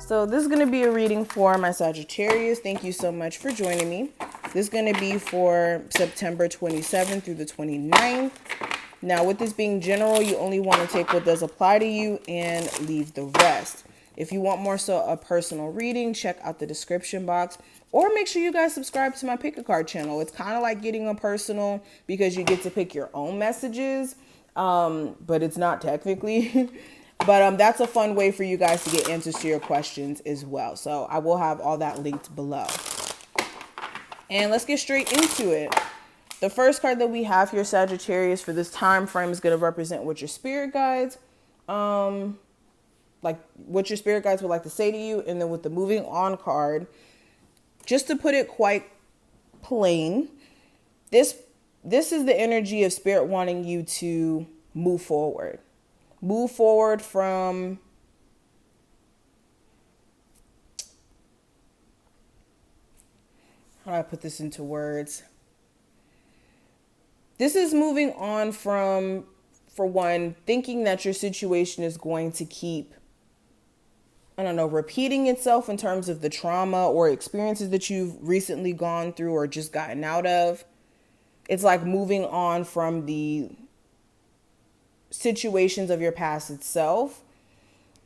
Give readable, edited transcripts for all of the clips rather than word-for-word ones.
So this is going to be a reading for my Sagittarius. Thank you so much for joining me. This is going to be for September 27th through the 29th. Now, with this being general, you only want to take what does apply to you and leave the rest. If you want more so a personal reading, check out the description box. Or make sure you guys subscribe to my Pick a Card channel. It's kind of like getting a personal because you get to pick your own messages. But it's not technically. But that's a fun way for you guys to get answers to your questions as well. So I will have all that linked below. And let's get straight into it. The first card that we have here, Sagittarius, for this time frame is going to represent what your spirit guides, like what your spirit guides would like to say to you. And then with the moving on card, just to put it quite plain, this is the energy of spirit wanting you to move forward. Move forward from how do I put this into words? This is moving on from, for one, thinking that your situation is going to keep, I don't know, repeating itself in terms of the trauma or experiences that you've recently gone through or just gotten out of. It's like moving on from the situations of your past itself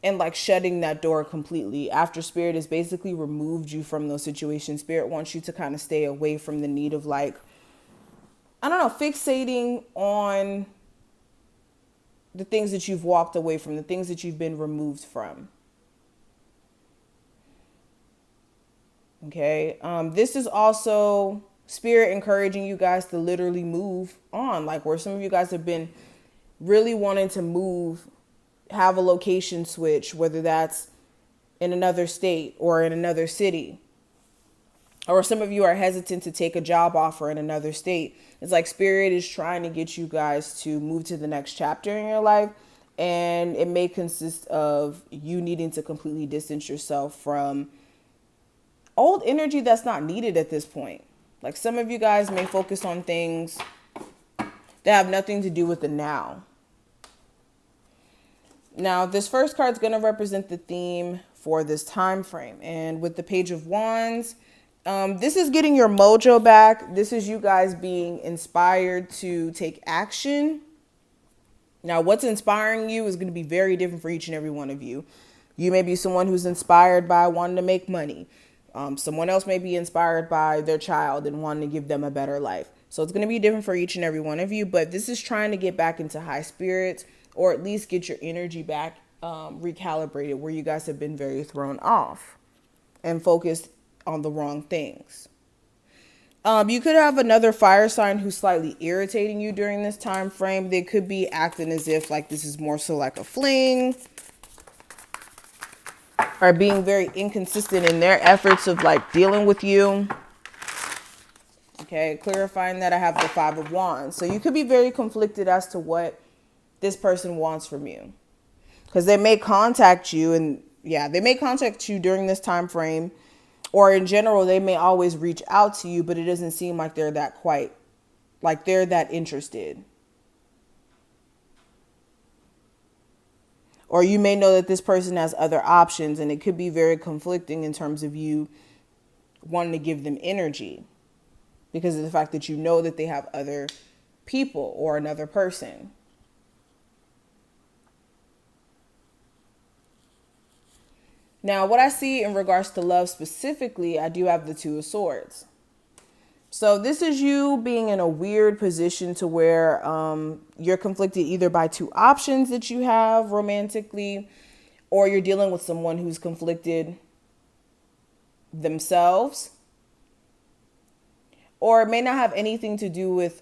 and like shutting that door completely after spirit has basically removed you from those situations. Spirit wants you to kind of stay away from the need of like, I don't know, fixating on the things that you've walked away from, the things that you've been removed from. Okay. This is also spirit encouraging you guys to literally move on, like where some of you guys have been really wanting to move, have a location switch, whether that's in another state or in another city. Or some of you are hesitant to take a job offer in another state. It's like spirit is trying to get you guys to move to the next chapter in your life. And it may consist of you needing to completely distance yourself from old energy that's not needed at this point. Like some of you guys may focus on things that have nothing to do with the now. Now, this first card is going to represent the theme for this time frame. And with the Page of Wands, this is getting your mojo back. This is you guys being inspired to take action. Now, what's inspiring you is going to be very different for each and every one of you. You may be someone who's inspired by wanting to make money. Someone else may be inspired by their child and wanting to give them a better life. So it's going to be different for each and every one of you. But this is trying to get back into high spirits, or at least get your energy back recalibrated, where you guys have been very thrown off and focused on the wrong things. You could have another fire sign who's slightly irritating you during this time frame. They could be acting as if like this is more so like a fling, or being very inconsistent in their efforts of like dealing with you. Okay, clarifying that I have the Five of Wands. So you could be very conflicted as to what this person wants from you, because they may contact you, and yeah, they may contact you during this time frame, or in general, they may always reach out to you, but it doesn't seem like they're that interested. Or you may know that this person has other options, and it could be very conflicting in terms of you wanting to give them energy because of the fact that you know that they have other people or another person. Now, what I see in regards to love specifically, I do have the Two of Swords. So this is you being in a weird position to where you're conflicted either by two options that you have romantically, or you're dealing with someone who's conflicted themselves. Or it may not have anything to do with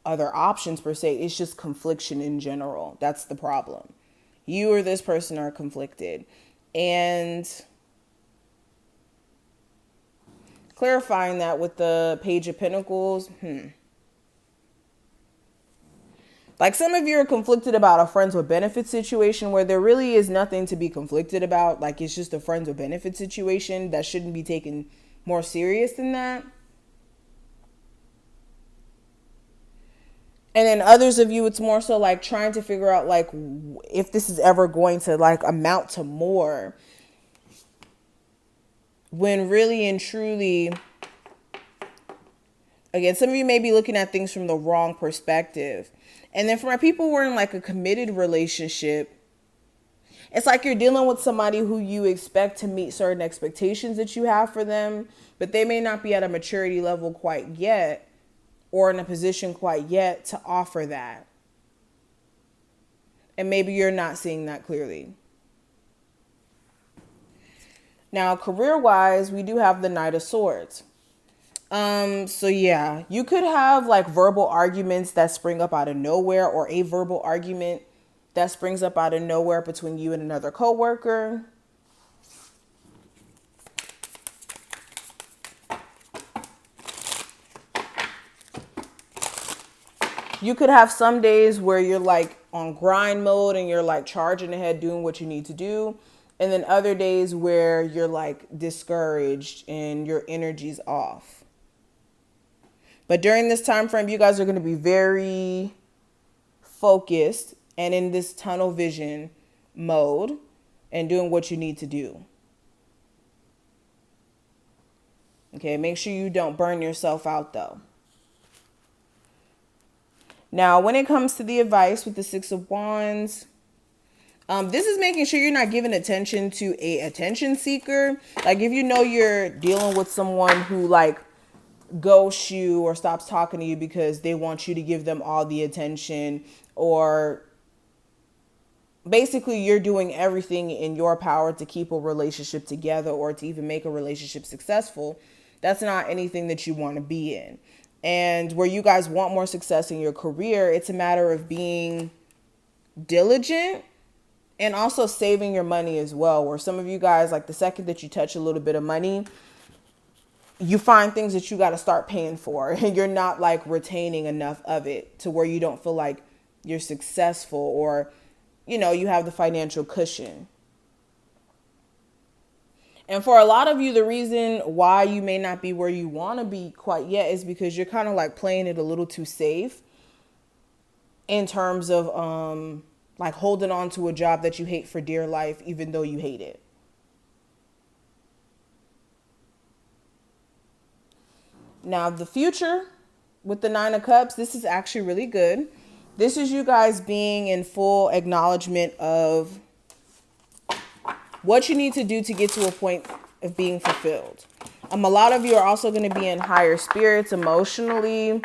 other options per se. It's just confliction in general. That's the problem. You or this person are conflicted. And clarifying that with the Page of Pentacles. Like some of you are conflicted about a friends with benefits situation where there really is nothing to be conflicted about. Like it's just a friends with benefits situation that shouldn't be taken more serious than that. And then others of you, it's more so like trying to figure out like if this is ever going to like amount to more. when really and truly, again, some of you may be looking at things from the wrong perspective. And then for my people who are in like a committed relationship, it's like you're dealing with somebody who you expect to meet certain expectations that you have for them, but they may not be at a maturity level quite yet or in a position quite yet to offer that. And maybe you're not seeing that clearly. Now, career-wise, we do have the Knight of Swords. So yeah, you could have like verbal arguments that spring up out of nowhere, or a verbal argument that springs up out of nowhere between you and another coworker. You could have some days where you're like on grind mode and you're like charging ahead, doing what you need to do. And then other days where you're like discouraged and your energy's off. But during this time frame, you guys are going to be very focused and in this tunnel vision mode and doing what you need to do. Okay, make sure you don't burn yourself out though. Now, when it comes to the advice with the Six of Wands, this is making sure you're not giving attention to a attention seeker. Like if you know you're dealing with someone who like ghosts you or stops talking to you because they want you to give them all the attention, or basically you're doing everything in your power to keep a relationship together or to even make a relationship successful, that's not anything that you want to be in. And where you guys want more success in your career, it's a matter of being diligent and also saving your money as well. Where some of you guys, like the second that you touch a little bit of money, you find things that you got to start paying for and you're not like retaining enough of it to where you don't feel like you're successful or, you know, you have the financial cushion. And for a lot of you, the reason why you may not be where you want to be quite yet is because you're kind of like playing it a little too safe in terms of like holding on to a job that you hate for dear life, even though you hate it. Now, the future with the Nine of Cups, this is actually really good. This is you guys being in full acknowledgement of what you need to do to get to a point of being fulfilled. A lot of you are also going to be in higher spirits emotionally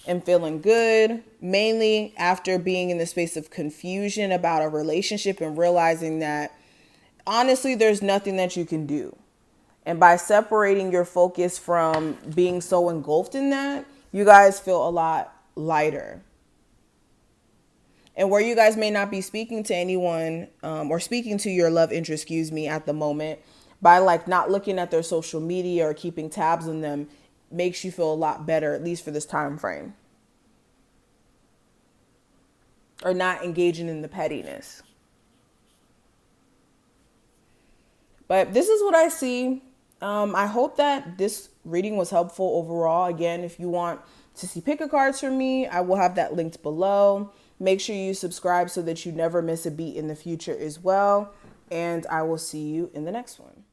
and feeling good, mainly after being in the space of confusion about a relationship and realizing that honestly, there's nothing that you can do. And by separating your focus from being so engulfed in that, you guys feel a lot lighter. And where you guys may not be speaking to anyone or speaking to your love interest, at the moment, by like not looking at their social media or keeping tabs on them, makes you feel a lot better, at least for this time frame. Or not engaging in the pettiness. But this is what I see. I hope that this reading was helpful overall. Again, if you want to see pick a cards from me, I will have that linked below. Make sure you subscribe so that you never miss a beat in the future as well. And I will see you in the next one.